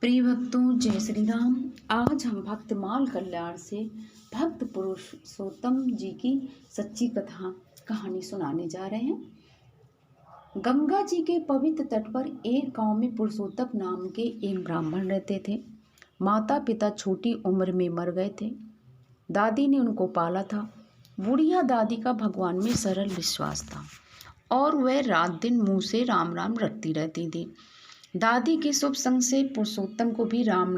प्रिय भक्तों, जय श्री राम। आज हम भक्त माल कल्याण से भक्त पुरुषोत्तम जी की सच्ची कथा कहानी सुनाने जा रहे हैं। गंगा जी के पवित्र तट पर एक गांव में पुरुषोत्तम नाम के एक ब्राह्मण रहते थे। माता पिता छोटी उम्र में मर गए थे। दादी ने उनको पाला था। बुढ़िया दादी का भगवान में सरल विश्वास था और वह रात दिन मुँह से राम राम रटती रहती थी। दादी के शुभ संग से पुरुषोत्तम को भी राम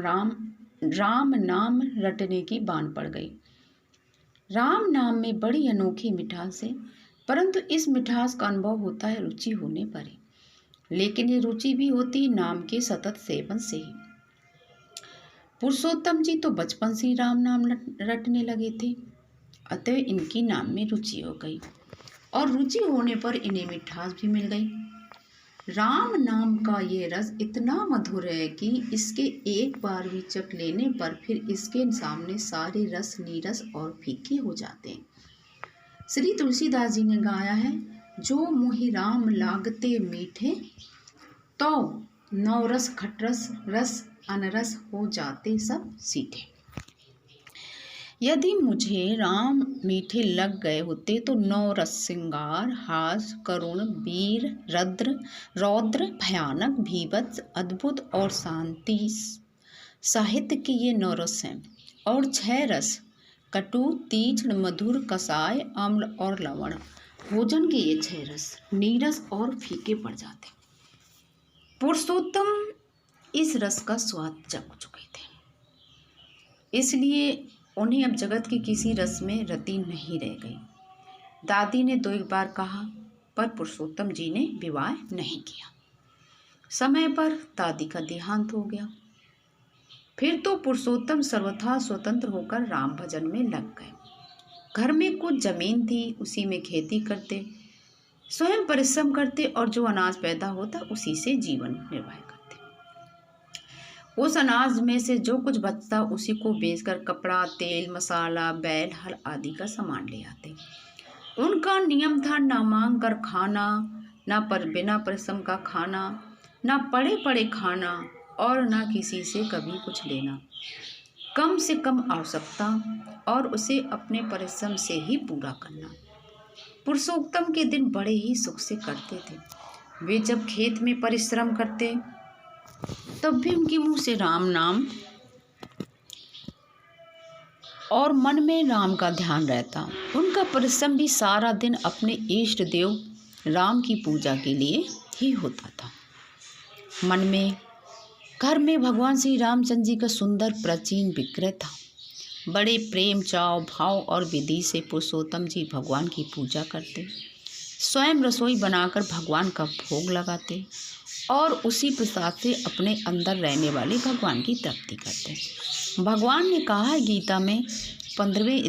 नाम रटने की बान पड़ गई। राम नाम में बड़ी अनोखी मिठास है, परंतु इस मिठास का अनुभव होता है रुचि होने पर ही। लेकिन ये रुचि भी होती नाम के सतत सेवन से ही। पुरुषोत्तम जी तो बचपन से ही राम नाम रटने लगे थे, अतः इनकी नाम में रुचि हो गई और रुचि होने पर इन्हें मिठास भी मिल गई। राम नाम का ये रस इतना मधुर है कि इसके एक बार भी चख लेने पर फिर इसके सामने सारे रस नीरस और फीके हो जाते हैं। श्री तुलसीदास जी ने गाया है, जो मोहि राम लागते मीठे, तो नवरस खटरस रस अनरस हो जाते सब सीठे। यदि मुझे राम मीठे लग गए होते तो नौ रस श्रृंगार हास करुण वीर रौद्र भयानक भीभत्स अद्भुत और शांति साहित्य के ये नौ रस हैं और 6 रस कटु तीक्ष्ण मधुर कसाय अम्ल और लवण भोजन के ये 6 रस नीरस और फीके पड़ जाते। पुरुषोत्तम इस रस का स्वाद चख चुके थे, इसलिए उन्हें अब जगत के किसी रस में रति नहीं रह गई। दादी ने 2 बार कहा, पर पुरुषोत्तम जी ने विवाह नहीं किया। समय पर दादी का देहांत हो गया। फिर तो पुरुषोत्तम सर्वथा स्वतंत्र होकर राम भजन में लग गए। घर में कुछ जमीन थी, उसी में खेती करते, स्वयं परिश्रम करते और जो अनाज पैदा होता उसी से जीवन निर्वाह करते। उस अनाज में से जो कुछ बचता उसी को बेचकर कपड़ा तेल मसाला बैल हल आदि का सामान ले आते। उनका नियम था ना मांग कर खाना, ना पर बिना परिश्रम का खाना, ना पड़े पड़े खाना और ना किसी से कभी कुछ लेना। कम से कम आवश्यकता और उसे अपने परिश्रम से ही पूरा करना। पुरुषोत्तम के दिन बड़े ही सुख से कटते थे। वे जब खेत में परिश्रम करते तब भी उनके मुंह से राम नाम और मन में राम का ध्यान रहता। उनका परिश्रम भी सारा दिन अपने इष्ट देव राम की पूजा के लिए ही होता था। मन में घर में भगवान श्री रामचंद्र जी का सुंदर प्राचीन विग्रह था। बड़े प्रेम चाव भाव और विधि से पुरुषोत्तम जी भगवान की पूजा करते, स्वयं रसोई बनाकर भगवान का भोग लगाते और उसी प्रसाद से अपने अंदर रहने वाले भगवान की तृप्ति करते। भगवान ने कहा है गीता में 15वें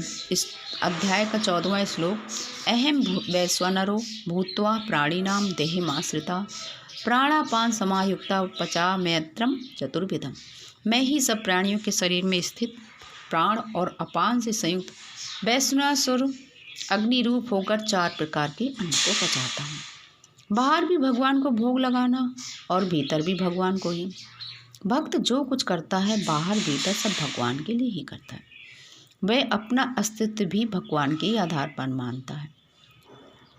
अध्याय का 14वां श्लोक, अहम वैश्वानरो भूत्वा प्राणिनाम देहमाश्रिता प्राणापान समायुक्ता पचाम्यत्रम चतुर्विधम। मैं ही सब प्राणियों के शरीर में स्थित प्राण और अपान से संयुक्त वैश्वानर अग्नि रूप होकर 4 प्रकार के अन्न को पचाता हूँ। बाहर भी भगवान को भोग लगाना और भीतर भी भगवान को ही। भक्त जो कुछ करता है बाहर भीतर सब भगवान के लिए ही करता है। वह अपना अस्तित्व भी भगवान के आधार पर मानता है।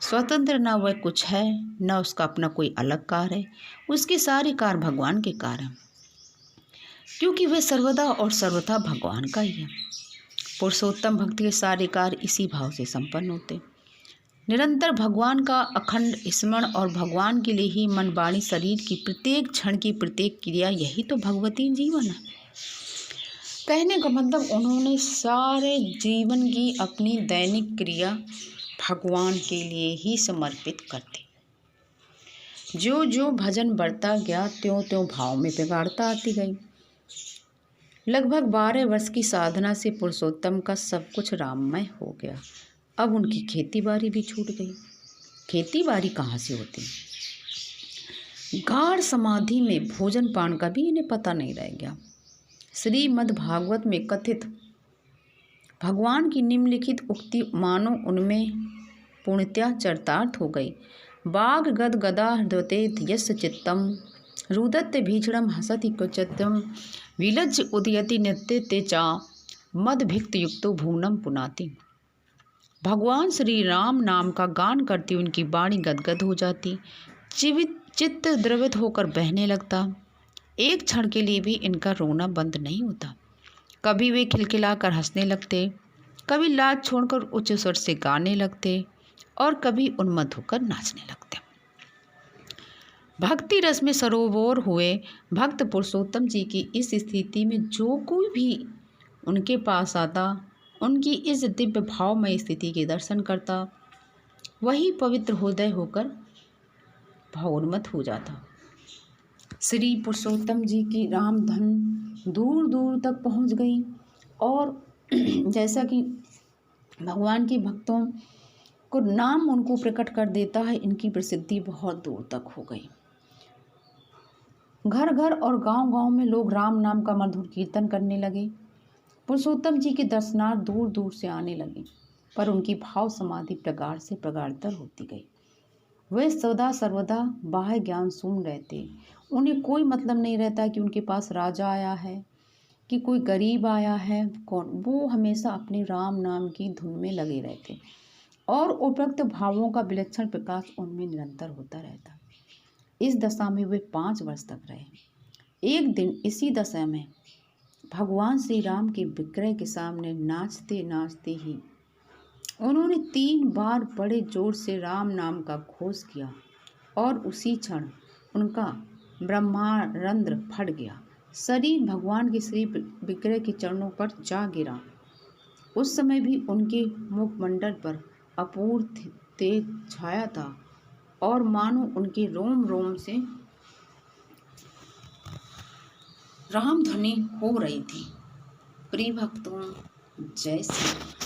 स्वतंत्र न वह कुछ है, न उसका अपना कोई अलग कार्य है। उसके सारे कार्य भगवान के कार्य हैं, क्योंकि वह सर्वदा और सर्वथा भगवान का ही है। पुरुषोत्तम भक्त के सारे कार्य इसी भाव से संपन्न होते। निरंतर भगवान का अखंड स्मरण और भगवान के लिए ही मन वाणी शरीर की प्रत्येक क्षण की प्रत्येक क्रिया, यही तो भगवती जीवन है। कहने का मतलब उन्होंने सारे जीवन की अपनी दैनिक क्रिया भगवान के लिए ही समर्पित कर दी। जो जो भजन बढ़ता गया त्यों त्यों भाव में बिगाड़ता आती गई। लगभग 12 वर्ष की साधना से पुरुषोत्तम का सब कुछ राममय हो गया। अब उनकी खेती बाड़ी भी छूट गई। खेती बाड़ी कहाँ से होती? गाढ़ समाधि में भोजन पान का भी इन्हें पता नहीं रह गया। श्रीमद् भागवत में कथित भगवान की निम्नलिखित उक्ति मानो उनमें पूर्णतया चरितार्थ हो गई। बाघ गद गदा हृदयते यस्य चित्तम रुदत्ते भीषणम हसति क्वचित्तम विलज्ज उदयति नित्य ते चा मदभिक्त युक्तो भूनम पुनाति। भगवान श्री राम नाम का गान करती उनकी वाणी गदगद हो जाती, चित्त द्रवित होकर बहने लगता। एक क्षण के लिए भी इनका रोना बंद नहीं होता। कभी वे खिलखिलाकर हंसने लगते, कभी लाज छोड़कर उच्च स्वर से गाने लगते और कभी उन्मत्त होकर नाचने लगते। भक्ति रस में सरोवर हुए भक्त पुरुषोत्तम जी की इस स्थिति में जो कोई भी उनके पास आता, उनकी इस दिव्य भावमय स्थिति के दर्शन करता, वही पवित्र हृदय होकर भावोन्मत्त हो जाता। श्री पुरुषोत्तम जी की राम धन दूर दूर तक पहुंच गई और जैसा कि भगवान के भक्तों को नाम उनको प्रकट कर देता है, इनकी प्रसिद्धि बहुत दूर तक हो गई। घर घर और गांव गांव में लोग राम नाम का मधुर कीर्तन करने लगे। पुरुषोत्तम जी के दर्शनार्थ दूर दूर से आने लगे, पर उनकी भाव समाधि प्रगाढ़ से प्रगाढ़तर होती गई। वे सदा सर्वदा बाह्य ज्ञान शून्य रहते। उन्हें कोई मतलब नहीं रहता कि उनके पास राजा आया है कि कोई गरीब आया है, कौन। वो हमेशा अपने राम नाम की धुन में लगे रहते और उपरोक्त भावों का विलक्षण प्रकाश उनमें निरंतर होता रहता। इस दशा में वे 5 वर्ष तक रहे। एक दिन इसी दशा में भगवान श्री राम के विग्रह के सामने नाचते नाचते ही उन्होंने 3 बार बड़े जोर से राम नाम का घोष किया और उसी क्षण उनका ब्रह्मारंध्र फट गया। शरीर भगवान के श्री विग्रह के चरणों पर जा गिरा। उस समय भी उनके मुखमंडल पर अपूर्व तेज छाया था और मानो उनके रोम रोम से राम ध्वनि हो रही थी। प्रिय भक्तों, जय श्री राम।